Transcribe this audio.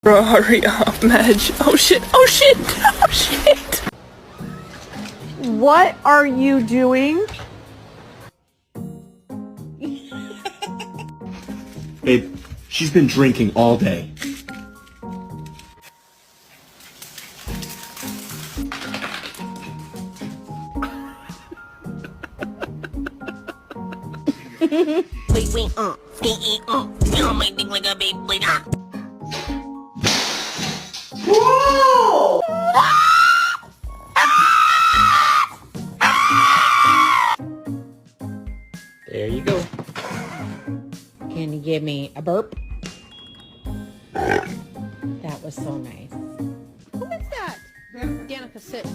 Bro, hurry up, Madge. Oh shit, oh shit, oh shit! What are you doing? Babe, she's been drinking all day. Wait, you know my thing like a baby blade, Whoa! There you go. Can you give me a burp? That was so nice. Who is that? Danica, sit.